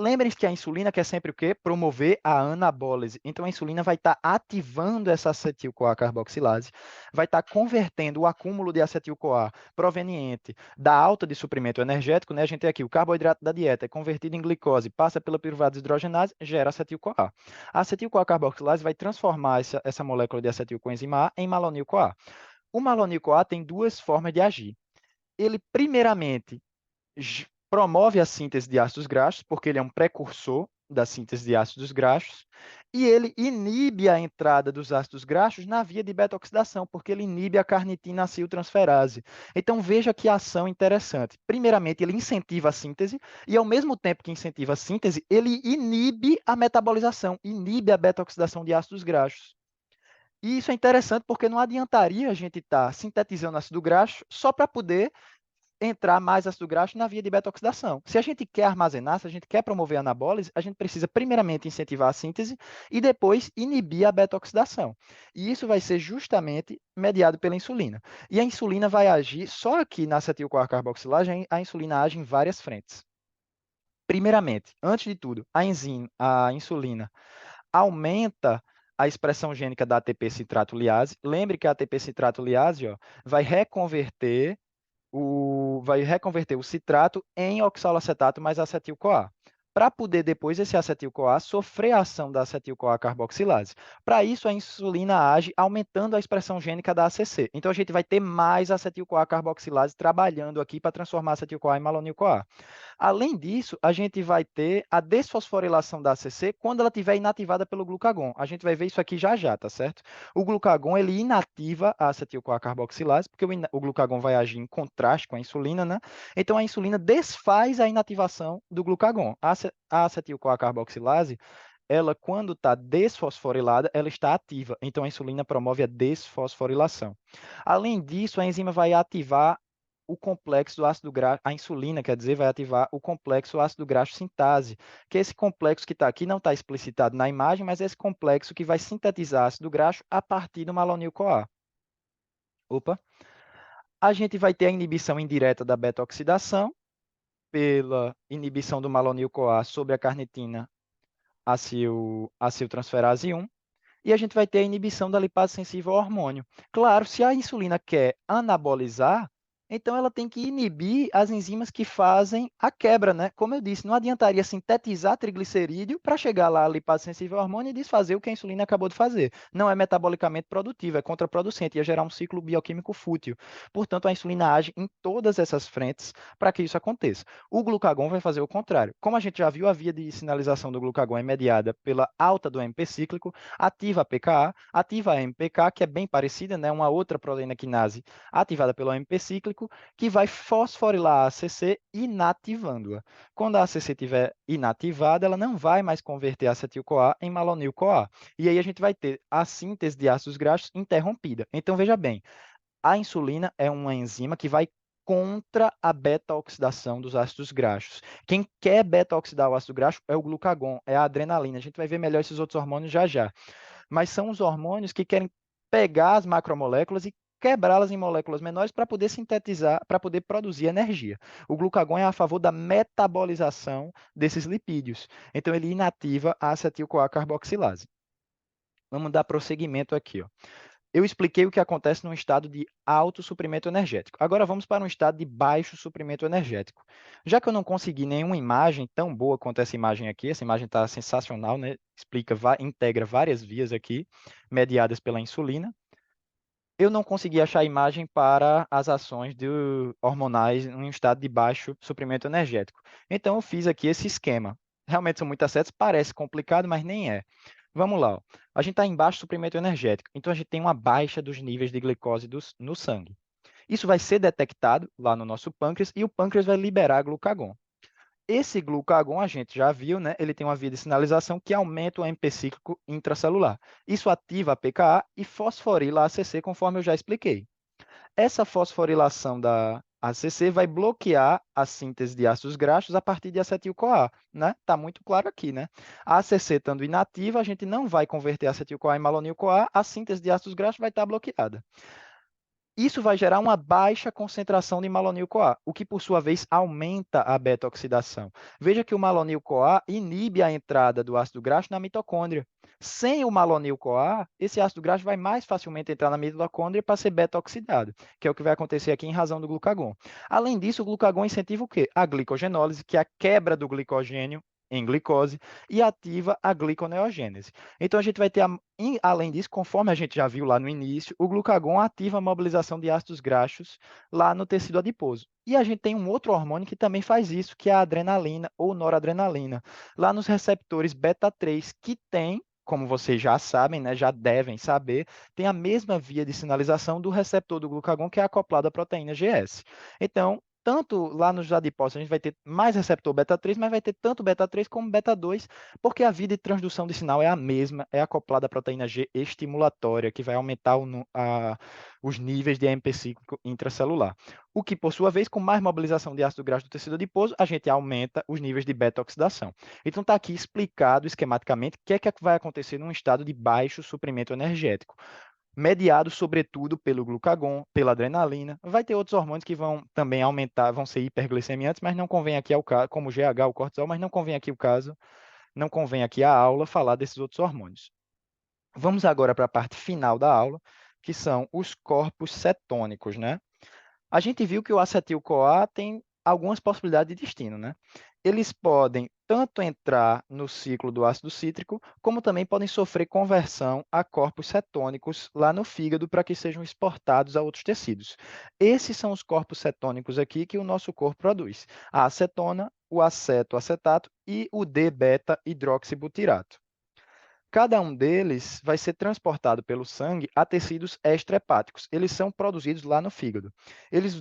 lembrem-se que a insulina quer sempre o quê? Promover a anabólise. Então, a insulina vai estar ativando essa acetil-CoA carboxilase, vai estar convertendo o acúmulo de acetil-CoA proveniente da alta de suprimento energético, né? A gente tem aqui o carboidrato da dieta, é convertido em glicose, passa pela piruvada desidrogenase, gera acetil-CoA. A acetil-CoA carboxilase vai transformar essa molécula de acetil-coenzima A em malonil-CoA. O malonil-CoA tem duas formas de agir. Ele, primeiramente, promove a síntese de ácidos graxos, porque ele é um precursor da síntese de ácidos graxos, e ele inibe a entrada dos ácidos graxos na via de beta-oxidação, porque ele inibe a carnitina aciltransferase. Então, veja que ação interessante. Primeiramente, ele incentiva a síntese, e ao mesmo tempo que incentiva a síntese, ele inibe a metabolização, inibe a beta-oxidação de ácidos graxos. E isso é interessante porque não adiantaria a gente estar sintetizando ácido graxo só para poder entrar mais ácido graxo na via de beta-oxidação. Se a gente quer armazenar, se a gente quer promover a anabólise, a gente precisa primeiramente incentivar a síntese e depois inibir a beta-oxidação. E isso vai ser justamente mediado pela insulina. E a insulina vai agir, só aqui na acetil-CoA-carboxilase, a insulina age em várias frentes. Primeiramente, antes de tudo, a insulina aumenta a expressão gênica da ATP-citrato liase. Lembre que a ATP-citrato liase vai reconverter o citrato em oxalacetato mais acetil-CoA, para poder depois esse acetil-CoA sofrer a ação da acetil-CoA carboxilase. Para isso, a insulina age aumentando a expressão gênica da ACC. Então, a gente vai ter mais acetil-CoA carboxilase trabalhando aqui para transformar acetil-CoA em malonil-CoA. Além disso, a gente vai ter a desfosforilação da ACC quando ela estiver inativada pelo glucagon. A gente vai ver isso aqui já já, tá certo? O glucagon, ele inativa a acetil-CoA carboxilase, porque o glucagon vai agir em contraste com a insulina, né? Então, a insulina desfaz a inativação do glucagon. A acetil-CoA carboxilase, ela, quando está desfosforilada, ela está ativa. Então, a insulina promove a desfosforilação. Além disso, a enzima vai ativar o complexo do ácido graxo, a insulina, quer dizer, vai ativar o complexo ácido graxo sintase, que é esse complexo que está aqui, não está explicitado na imagem, mas é esse complexo que vai sintetizar ácido graxo a partir do malonil-CoA. Opa! A gente vai ter a inibição indireta da beta-oxidação pela inibição do malonil-CoA sobre a carnitina aciltransferase 1, e a gente vai ter a inibição da lipase sensível ao hormônio. Claro, se a insulina quer anabolizar, então ela tem que inibir as enzimas que fazem a quebra, né? Como eu disse, não adiantaria sintetizar triglicerídeo para chegar lá a lipase sensível ao hormônio e desfazer o que a insulina acabou de fazer. Não é metabolicamente produtivo, é contraproducente, ia gerar um ciclo bioquímico fútil. Portanto, a insulina age em todas essas frentes para que isso aconteça. O glucagon vai fazer o contrário. Como a gente já viu, a via de sinalização do glucagon é mediada pela alta do AMP cíclico, ativa a PKA, ativa a MPK, que é bem parecida, né? Uma outra proteína quinase ativada pelo AMP cíclico, que vai fosforilar a ACC, inativando-a. Quando a ACC estiver inativada, ela não vai mais converter a acetil-CoA em malonil-CoA. E aí a gente vai ter a síntese de ácidos graxos interrompida. Então, veja bem, a insulina é uma enzima que vai contra a beta-oxidação dos ácidos graxos. Quem quer beta-oxidar o ácido graxo é o glucagon, é a adrenalina. A gente vai ver melhor esses outros hormônios já já. Mas são os hormônios que querem pegar as macromoléculas e quebrá-las em moléculas menores para poder sintetizar, para poder produzir energia. O glucagon é a favor da metabolização desses lipídios. Então, ele inativa a acetil-CoA carboxilase. Vamos dar prosseguimento aqui, ó. Eu expliquei o que acontece num estado de alto suprimento energético. Agora vamos para um estado de baixo suprimento energético. Já que eu não consegui nenhuma imagem tão boa quanto essa imagem aqui, essa imagem está sensacional, né? Integra várias vias aqui, mediadas pela insulina. Eu não consegui achar imagem para as ações hormonais em um estado de baixo suprimento energético. Então, eu fiz aqui esse esquema. Realmente são muitas setas, parece complicado, mas nem é. Vamos lá. Ó. A gente está em baixo suprimento energético, então a gente tem uma baixa dos níveis de glicose no sangue. Isso vai ser detectado lá no nosso pâncreas e o pâncreas vai liberar glucagon. Esse glucagon, a gente já viu, né? Ele tem uma via de sinalização que aumenta o AMP cíclico intracelular. Isso ativa a PKA e fosforila a ACC, conforme eu já expliquei. Essa fosforilação da ACC vai bloquear a síntese de ácidos graxos a partir de acetil-CoA, né? Tá muito claro aqui, né? A ACC estando inativa, a gente não vai converter acetil-CoA em malonil-CoA, a síntese de ácidos graxos vai estar bloqueada. Isso vai gerar uma baixa concentração de malonil-CoA, o que, por sua vez, aumenta a beta-oxidação. Veja que o malonil-CoA inibe a entrada do ácido graxo na mitocôndria. Sem o malonil-CoA, esse ácido graxo vai mais facilmente entrar na mitocôndria para ser beta-oxidado, que é o que vai acontecer aqui em razão do glucagon. Além disso, o glucagon incentiva o quê? A glicogenólise, que é a quebra do glicogênio em glicose, e ativa a gliconeogênese. Então, a gente vai ter, além disso, conforme a gente já viu lá no início, o glucagon ativa a mobilização de ácidos graxos lá no tecido adiposo. E a gente tem um outro hormônio que também faz isso, que é a adrenalina ou noradrenalina, lá nos receptores beta-3, que tem, como vocês já sabem, né, já devem saber, tem a mesma via de sinalização do receptor do glucagon, que é acoplado à proteína GS. Então, tanto lá nos adipócitos, a gente vai ter mais receptor beta-3, mas vai ter tanto beta-3 como beta-2, porque a via de transdução de sinal é a mesma, é acoplada à proteína G estimulatória, que vai aumentar os níveis de AMP5 intracelular. O que, por sua vez, com mais mobilização de ácido graxo do tecido adiposo, a gente aumenta os níveis de beta-oxidação. Então, está aqui explicado esquematicamente o que é que vai acontecer num estado de baixo suprimento energético, mediado sobretudo pelo glucagon, pela adrenalina. Vai ter outros hormônios que vão também aumentar, vão ser hiperglicemiantes, mas não convém aqui ao caso, como o GH, o cortisol, mas não convém aqui o caso, não convém aqui a aula falar desses outros hormônios. Vamos agora para a parte final da aula, que são os corpos cetônicos, né? A gente viu que o acetil-CoA tem algumas possibilidades de destino, né? Eles podem tanto entrar no ciclo do ácido cítrico, como também podem sofrer conversão a corpos cetônicos lá no fígado para que sejam exportados a outros tecidos. Esses são os corpos cetônicos aqui que o nosso corpo produz: a acetona, o acetato e o D-beta-hidroxibutirato. Cada um deles vai ser transportado pelo sangue a tecidos extrahepáticos. Eles são produzidos lá no fígado.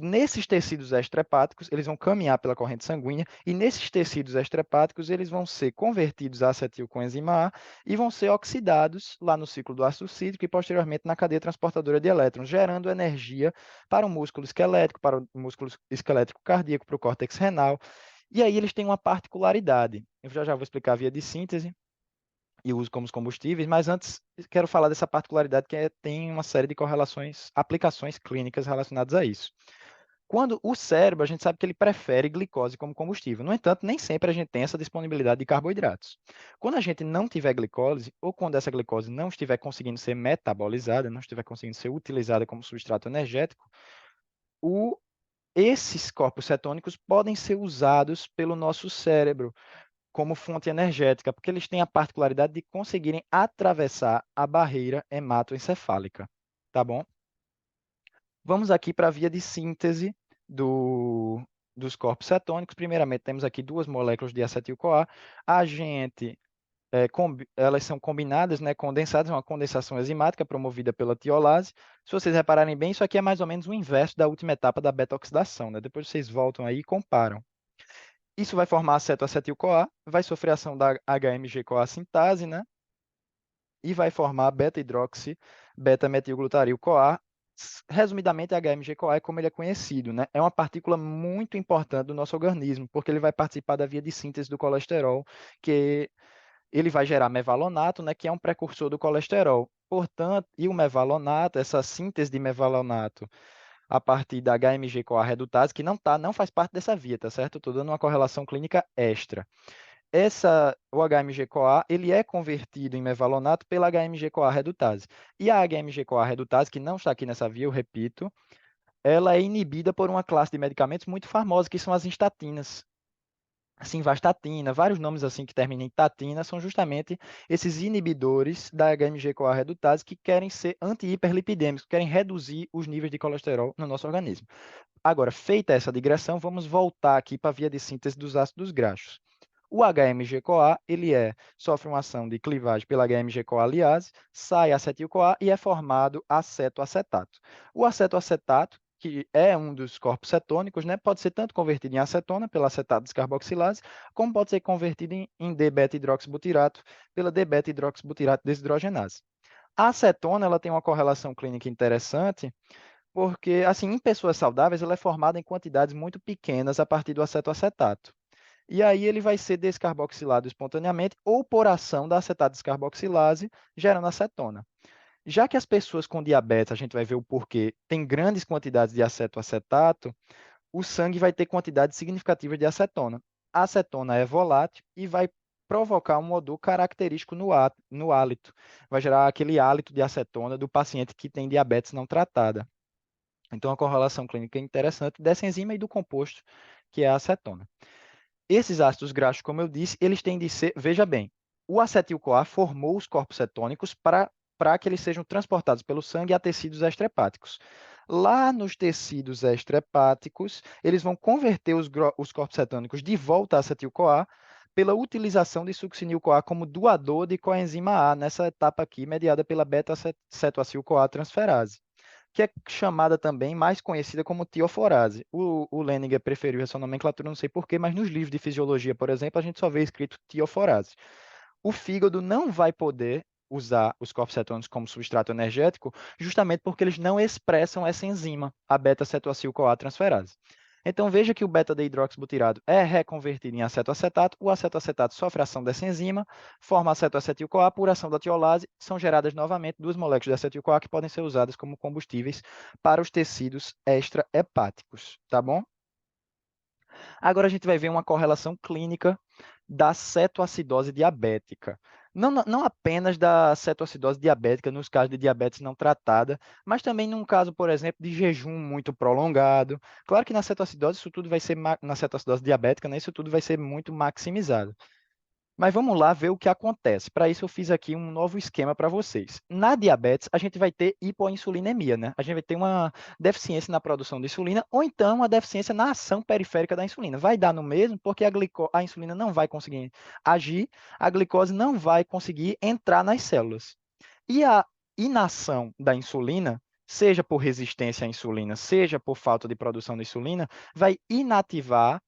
Nesses tecidos extrahepáticos, eles vão caminhar pela corrente sanguínea e nesses tecidos extrahepáticos, eles vão ser convertidos a acetilcoenzima A e vão ser oxidados lá no ciclo do ácido cítrico e posteriormente na cadeia transportadora de elétrons, gerando energia para o músculo esquelético, para o músculo esquelético cardíaco, para o córtex renal. E aí eles têm uma particularidade. Eu já vou explicar a via de síntese e uso como os combustíveis, mas antes quero falar dessa particularidade tem uma série de correlações, aplicações clínicas relacionadas a isso. Quando o cérebro, a gente sabe que ele prefere glicose como combustível. No entanto, nem sempre a gente tem essa disponibilidade de carboidratos. Quando a gente não tiver glicose, ou quando essa glicose não estiver conseguindo ser metabolizada, não estiver conseguindo ser utilizada como substrato energético, o, esses corpos cetônicos podem ser usados pelo nosso cérebro como fonte energética, porque eles têm a particularidade de conseguirem atravessar a barreira hematoencefálica, tá bom? Vamos aqui para a via de síntese dos corpos cetônicos. Primeiramente, temos aqui duas moléculas de acetil-CoA. A gente, elas são combinadas, né, condensadas, uma condensação enzimática promovida pela tiolase. Se vocês repararem bem, isso aqui é mais ou menos o inverso da última etapa da beta-oxidação, né? Depois vocês voltam aí e comparam. Isso vai formar acetoacetil-CoA, vai sofrer ação da HMG-CoA sintase, né? E vai formar beta-hidroxi, beta-metilglutaril-CoA. Resumidamente, HMG-CoA é como ele é conhecido, né? É uma partícula muito importante do nosso organismo, porque ele vai participar da via de síntese do colesterol, que ele vai gerar mevalonato, né, que é um precursor do colesterol. Portanto, e o mevalonato, essa síntese de mevalonato a partir da HMG-CoA redutase, que não faz parte dessa via, tá certo? Estou dando uma correlação clínica extra. O HMG-CoA, ele é convertido em mevalonato pela HMG-CoA redutase. E a HMG-CoA redutase, que não está aqui nessa via, eu repito, ela é inibida por uma classe de medicamentos muito famosa, que são as estatinas. Simvastatina, vários nomes assim que terminam em tatina, são justamente esses inibidores da HMG-CoA redutase que querem ser anti-hiperlipidêmicos, querem reduzir os níveis de colesterol no nosso organismo. Agora, feita essa digressão, vamos voltar aqui para a via de síntese dos ácidos graxos. O HMG-CoA, sofre uma ação de clivagem pela HMG-CoA liase, sai acetil-CoA e é formado acetoacetato. O acetoacetato, que é um dos corpos cetônicos, né, pode ser tanto convertido em acetona pela acetato descarboxilase, como pode ser convertido em D-beta-hidroxibutirato pela D-beta-hidroxibutirato desidrogenase. A acetona ela tem uma correlação clínica interessante, porque, assim, em pessoas saudáveis, ela é formada em quantidades muito pequenas a partir do acetoacetato. E aí ele vai ser descarboxilado espontaneamente ou por ação da acetato descarboxilase, gerando acetona. Já que as pessoas com diabetes, a gente vai ver o porquê, têm grandes quantidades de acetato, o sangue vai ter quantidades significativas de acetona. A acetona é volátil e vai provocar um odor característico no hálito. Vai gerar aquele hálito de acetona do paciente que tem diabetes não tratada. Então, a correlação clínica é interessante dessa enzima e do composto, que é a acetona. Esses ácidos graxos, como eu disse, eles têm de ser, veja bem, o acetil-CoA formou os corpos cetônicos para que eles sejam transportados pelo sangue a tecidos extrahepáticos. Lá nos tecidos extrahepáticos, eles vão converter os corpos cetônicos de volta a acetil-CoA pela utilização de succinil-CoA como doador de coenzima A, nessa etapa aqui, mediada pela beta-cetoacil-CoA transferase, que é chamada também, mais conhecida como tioforase. O Leninger preferiu essa nomenclatura, não sei porquê, mas nos livros de fisiologia, por exemplo, a gente só vê escrito tioforase. O fígado não vai poder usar os corpos cetônicos como substrato energético, justamente porque eles não expressam essa enzima, a beta-cetoacil-CoA transferase. Então, veja que o beta-deidroxibutirado é reconvertido em acetoacetato, o acetoacetato sofre a ação dessa enzima, forma acetoacetil-CoA, por ação da tiolase, são geradas novamente duas moléculas de acetil-CoA que podem ser usadas como combustíveis para os tecidos extrahepáticos, tá bom? Agora a gente vai ver uma correlação clínica da cetoacidose diabética. Não apenas da cetoacidose diabética nos casos de diabetes não tratada, mas também num caso, por exemplo, de jejum muito prolongado. Claro que na cetoacidose isso tudo vai ser na cetoacidose diabética, né, isso tudo vai ser muito maximizado. Mas vamos lá ver o que acontece. Para isso, eu fiz aqui um novo esquema para vocês. Na diabetes, a gente vai ter hipoinsulinemia, né? A gente vai ter uma deficiência na produção de insulina ou então uma deficiência na ação periférica da insulina. Vai dar no mesmo, porque a insulina não vai conseguir agir, a glicose não vai conseguir entrar nas células. E a inação da insulina, seja por resistência à insulina, seja por falta de produção de insulina, vai inativar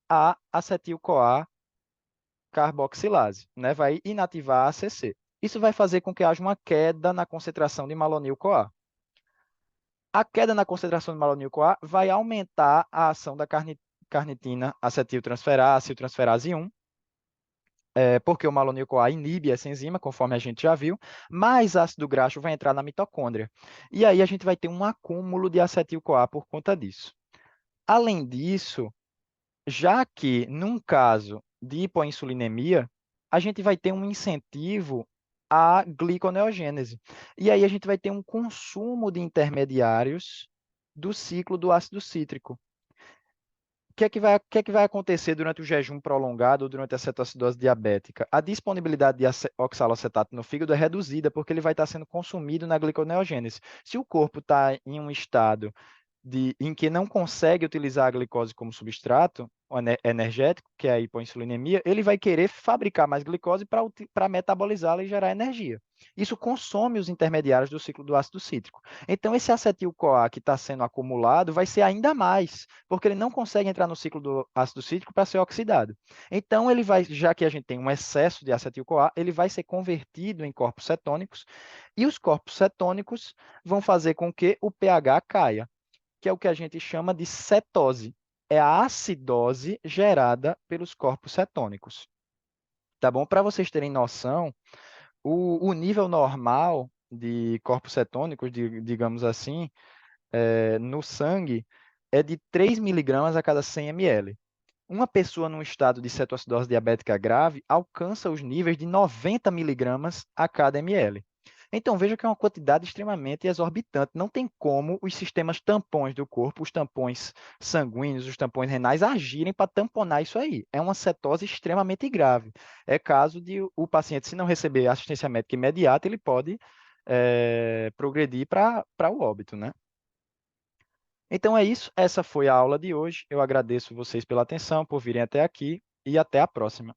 a acetil-CoA carboxilase, né? Vai inativar a ACC. Isso vai fazer com que haja uma queda na concentração de malonil-CoA. A queda na concentração de malonil-CoA vai aumentar a ação da carnitina acetiltransferase 1, porque o malonil-CoA inibe essa enzima, conforme a gente já viu, mais ácido graxo vai entrar na mitocôndria. E aí a gente vai ter um acúmulo de acetil-CoA por conta disso. Além disso, já que, num caso de hipoinsulinemia, a gente vai ter um incentivo à gliconeogênese. E aí a gente vai ter um consumo de intermediários do ciclo do ácido cítrico. O que é que vai acontecer durante o jejum prolongado ou durante a cetoacidose diabética? A disponibilidade de oxalacetato no fígado é reduzida porque ele vai estar sendo consumido na gliconeogênese. Se o corpo está em um estado em que não consegue utilizar a glicose como substrato energético, que é a hipoinsulinemia, ele vai querer fabricar mais glicose para metabolizá-la e gerar energia. Isso consome os intermediários do ciclo do ácido cítrico. Então, esse acetil-CoA que está sendo acumulado vai ser ainda mais, porque ele não consegue entrar no ciclo do ácido cítrico para ser oxidado. Então, ele vai, já que a gente tem um excesso de acetil-CoA, ele vai ser convertido em corpos cetônicos, e os corpos cetônicos vão fazer com que o pH caia, que é o que a gente chama de cetose. É a acidose gerada pelos corpos cetônicos. Tá bom? Para vocês terem noção, o nível normal de corpos cetônicos, digamos assim, no sangue, é de 3 miligramas a cada 100 ml. Uma pessoa num estado de cetoacidose diabética grave alcança os níveis de 90 miligramas a cada ml. Então, veja que é uma quantidade extremamente exorbitante. Não tem como os sistemas tampões do corpo, os tampões sanguíneos, os tampões renais, agirem para tamponar isso aí. É uma cetose extremamente grave. É caso de o paciente, se não receber assistência médica imediata, ele pode progredir para o óbito, né? Então é isso, essa foi a aula de hoje. Eu agradeço vocês pela atenção, por virem até aqui e até a próxima.